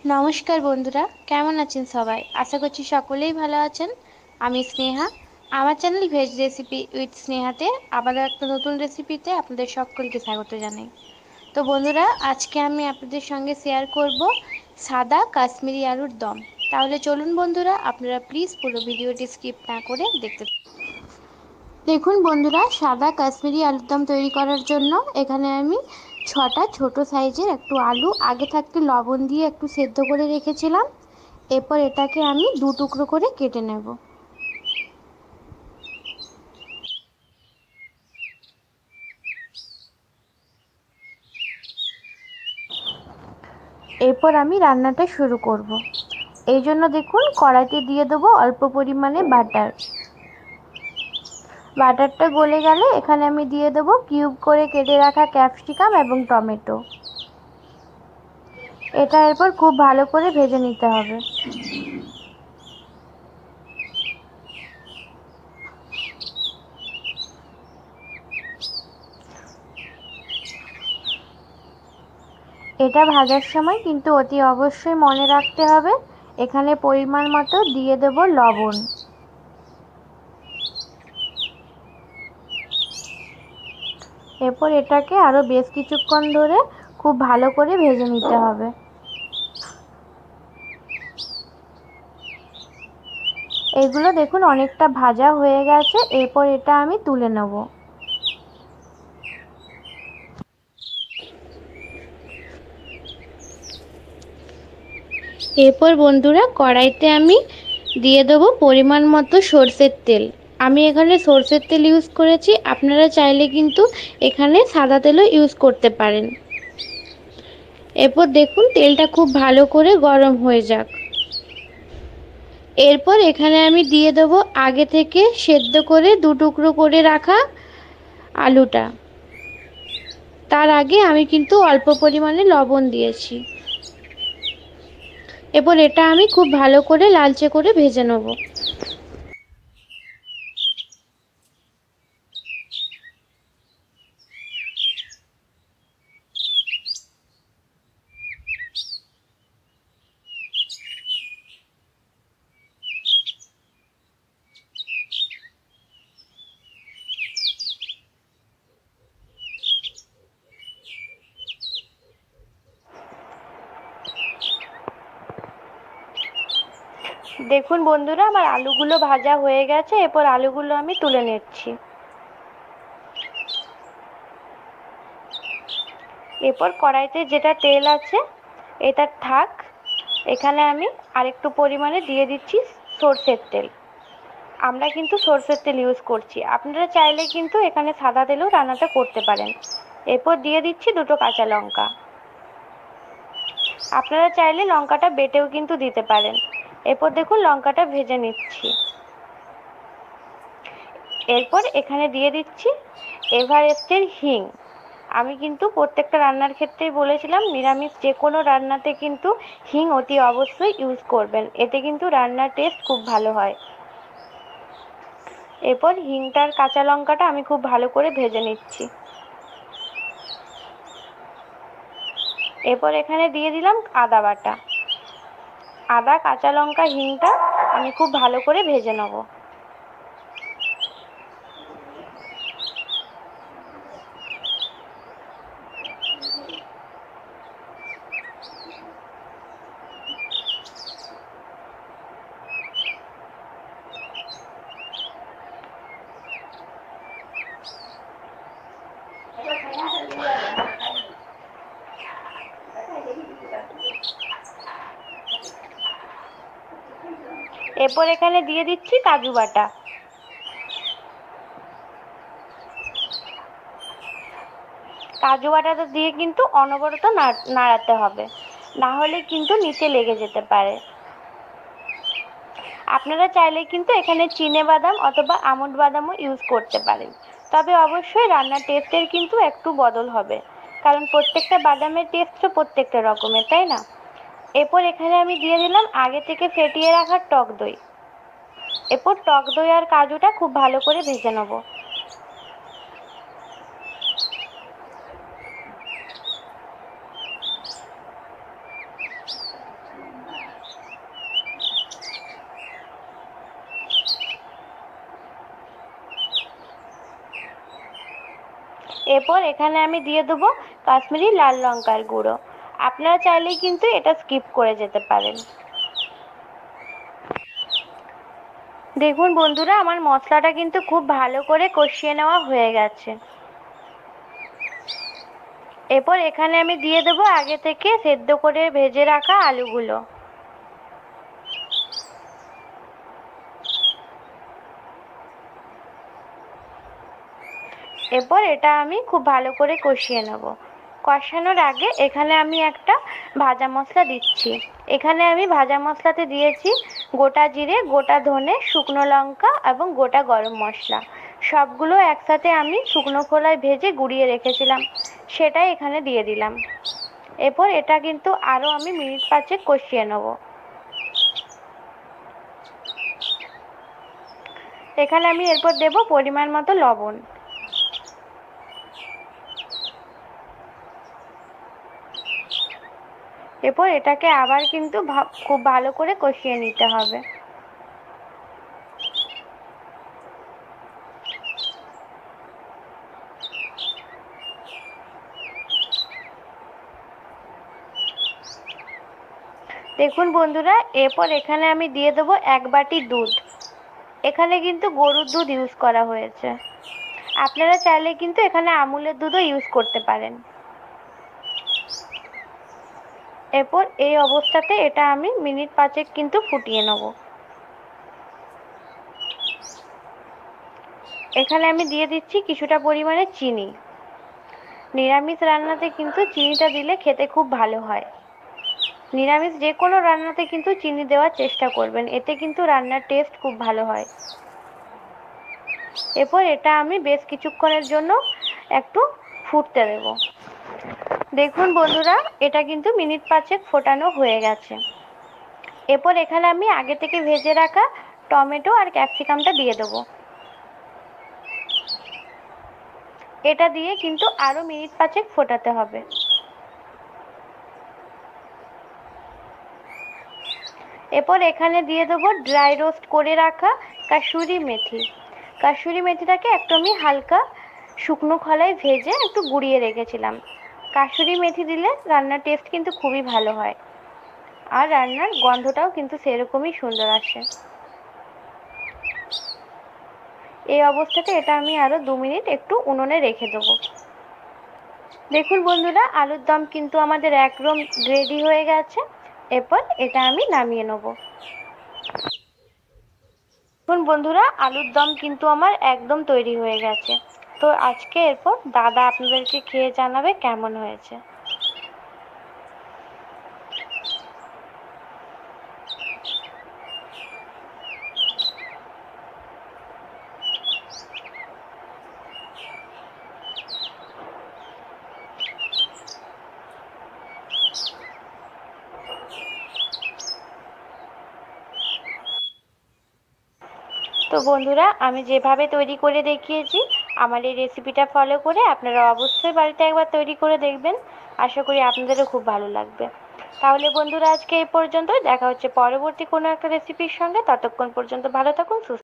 নমস্কার বন্ধুরা, কেমন আছেন সবাই? আশা করছি সকলেই ভালো আছেন। আমি স্নেহা। আমার চ্যানেল ভেজ রেসিপি উইথ স্নেহাতে আবারও একটা নতুন রেসিপিতে আপনাদের সকলকে স্বাগত জানাই। তো বন্ধুরা, আজকে আমি আপনাদের সঙ্গে শেয়ার করব সাদা কাশ্মীরি আলুর দম। তাহলে চলুন বন্ধুরা, আপনারা প্লিজ পুরো ভিডিওটি স্কিপ না করে দেখতে দেখুন। বন্ধুরা, সাদা কাশ্মীরি আলুর দম তৈরি করার জন্য এখানে আমি 6টা ছোট সাইজের একটু আলু আগে থাকতে লবণ দিয়ে একটু সেদ্ধ করে রেখেছিলাম। এরপর এটাকে আমি 2 টুকরো করে কেটে নেব। এরপর আমি রান্নাটা শুরু করব। এই জন্য দেখুন, কড়াইতে দিয়ে দেবো অল্প পরিমাণে বাটার। বাটারটা গলে গেলে এখানে আমি দিয়ে দেবো কিউব করে কেটে রাখা ক্যাপসিকাম এবং টমেটো। এটা এরপর খুব ভালো করে ভেজে নিতে হবে। এটা ভাজার সময় কিন্তু অতি অবশ্যই মনে রাখতে হবে, এখানে পরিমাণ মতো দিয়ে দেব লবণ। এরপর এটাকে আরও বেশ কিছুক্ষণ ধরে খুব ভালো করে ভেজে নিতে হবে। এগুলো দেখুন অনেকটা ভাজা হয়ে গেছে। এরপর এটা আমি তুলে নেব। এরপর বন্ধুরা, কড়াইতে আমি দিয়ে দেবো পরিমাণ মতো সরষের তেল। আমি এখানে সরষের তেল ইউজ করেছি, আপনারা চাইলে কিন্তু এখানে সাদা তেলও ইউজ করতে পারেন। এরপর দেখুন তেলটা খুব ভালো করে গরম হয়ে যাক। এরপর এখানে আমি দিয়ে দেবো আগে থেকে সেদ্ধ করে 2 টুকরো করে রাখা আলুটা। তার আগে আমি কিন্তু অল্প পরিমাণে লবণ দিয়েছি। এরপর এটা আমি খুব ভালো করে লালচে করে ভেজে নেব। দেখুন বন্ধুরা, আমার আলুগুলো ভাজা হয়ে গেছে। এরপর আলুগুলো আমি তুলে নিচ্ছি। এরপর কড়াইতে যেটা তেল আছে এটা থাক। এখানে আমি আরেকটু পরিমাণে দিয়ে দিচ্ছি সরষের তেল। আমরা কিন্তু সরষের তেল ইউজ করছি, আপনারা চাইলে কিন্তু এখানে সাদা তেলেও রান্নাটা করতে পারেন। এরপর দিয়ে দিচ্ছি 2টো কাঁচা লঙ্কা। আপনারা চাইলে লঙ্কাটা বেটেও কিন্তু দিতে পারেন। এরপর দেখুন লঙ্কাটা ভেজে নিচ্ছি। এরপর এখানে দিয়ে দিচ্ছি এভারেস্টের হিং। আমি কিন্তু প্রত্যেকটা রান্নার ক্ষেত্রেই বলেছিলাম, নিরামিষ যে কোনো রান্নাতে কিন্তু হিং অতি অবশ্যই ইউজ করবেন, এতে কিন্তু রান্নার টেস্ট খুব ভালো হয়। এরপর হিংটার কাঁচা লঙ্কাটা আমি খুব ভালো করে ভেজে নিচ্ছি। এরপর এখানে দিয়ে দিলাম আদা বাটা। আদা, কাঁচা লঙ্কা, হিংটা আমি খুব ভালো করে ভেজে নেব। এরপর এখানে দিয়ে দিচ্ছি কাজু বাটা। কাজু বাটাটা দিয়ে কিন্তু অনবরত নাড়াতে হবে, না হলে কিন্তু নিচে লেগে যেতে পারে। আপনারা চাইলে কিন্তু এখানে চিনে বাদাম অথবা আমন্ড বাদামও ইউজ করতে পারেন, তবে অবশ্যই রান্নার টেস্টের কিন্তু একটু বদল হবে, কারণ প্রত্যেকটা বাদামের টেস্ট তো প্রত্যেকটা রকমের, তাই না? এরপর এখানে আমি দিয়ে দিলাম আগে থেকে ফেটিয়ে রাখা টক দই। এরপর টক দই আর কাজুটা খুব ভালো করে ভেজে নেব। এরপর এখানে আমি দিয়ে দেবো কাশ্মীরি লাল লঙ্কার গুঁড়ো। আপনারা চাইলেই কিন্তু এটা স্কিপ করে যেতে পারেন। দেখুন বন্ধুরা, আমার মশলাটা কিন্তু খুব ভালো করে কষিয়ে নেওয়া হয়ে গেছে। এরপর এখানে আমি দিয়ে দেবো আগে থেকে সেদ্ধ করে ভেজে রাখা আলুগুলো। এরপর এটা আমি খুব ভালো করে কষিয়ে নেব। কষানোর আগে এখানে আমি একটা ভাজা মশলা দিচ্ছি। এখানে আমি ভাজা মশলাতে দিয়েছি গোটা জিরে, গোটা ধনে, শুকনো লঙ্কা এবং গোটা গরম মশলা। সবগুলো একসাথে আমি শুকনো খোলায় ভেজে গুঁড়িয়ে রেখেছিলাম, সেটাই এখানে দিয়ে দিলাম। এরপর এটা কিন্তু আরও আমি মিনিট 5 কষিয়ে নেব। এখানে আমি এরপর দেব পরিমাণ মতো লবণ। এরপর এটাকে আবার কিন্তু খুব ভালো করে কষিয়ে নিতে হবে। দেখুন বন্ধুরা, এরপর এখানে আমি দিয়ে দেবো 1 বাটি দুধ। এখানে কিন্তু গরুর দুধ ইউজ করা হয়েছে। আপনারা চাইলে কিন্তু এখানে আমুলের দুধও ইউজ করতে পারেন। এরপর এই অবস্থাতে এটা আমি মিনিট 5 কিন্তু ফুটিয়ে নেব। এখানে আমি দিয়ে দিচ্ছি কিছুটা পরিমাণে চিনি। নিরামিষ রান্নাতে কিন্তু চিনিটা দিলে খেতে খুব ভালো হয়। নিরামিষ যে কোনো রান্নাতে কিন্তু চিনি দেওয়ার চেষ্টা করবেন, এতে কিন্তু রান্নার টেস্ট খুব ভালো হয়। এরপর এটা আমি বেশ কিছুক্ষণের জন্য একটু ফুটতে দেব। দেখুন বন্ধুরা, এটা কিন্তু মিনিট 5 ফোটানো হয়ে গেছে। এরপর এখানে আমি আগে থেকে ভেজে রাখা টমেটো আর ক্যাপসিকামটা দিয়ে দেবো। এটা দিয়ে কিন্তু আরও মিনিট 5 ফোটাতে হবে। এরপর এখানে দিয়ে দেবো ড্রাই রোস্ট করে রাখা কাসুরি মেথি। কাসুরি মেথিটাকে একটু আমি হালকা শুকনো খোলায় ভেজে একটু গুঁড়িয়ে রেখেছিলাম। কাসুরি মেথি দিলে রান্নার টেস্ট কিন্তু খুবই ভালো হয়, আর রান্নার গন্ধটাও কিন্তু সেরকমই সুন্দর আসে। এই অবস্থাতে এটা আমি আরও 2 মিনিট একটু উনুনে রেখে দেবো। দেখুন বন্ধুরা, আলুর দম কিন্তু আমাদের একদম রেডি হয়ে গেছে। এরপর এটা আমি নামিয়ে নেব। দেখুন বন্ধুরা, আলুর দম কিন্তু আমার একদম তৈরি হয়ে গেছে। তো আজকে এরপর দাদা আপনাদেরকে খেয়ে জানাবে কেমন হয়েছে। তো বন্ধুরা, আমি যেভাবে তৈরি করে দেখিয়েছি, আমার এই রেসিপিটা ফলো করে আপনারা অবশ্যই বাড়িতে একবার তৈরি করে দেখবেন। আশা করি আপনাদেরও খুব ভালো লাগবে। তাহলে বন্ধুরা, আজকে এই পর্যন্তই। দেখা হচ্ছে পরবর্তী কোনো একটা রেসিপির সঙ্গে। ততক্ষণ পর্যন্ত ভালো থাকুন, সুস্থ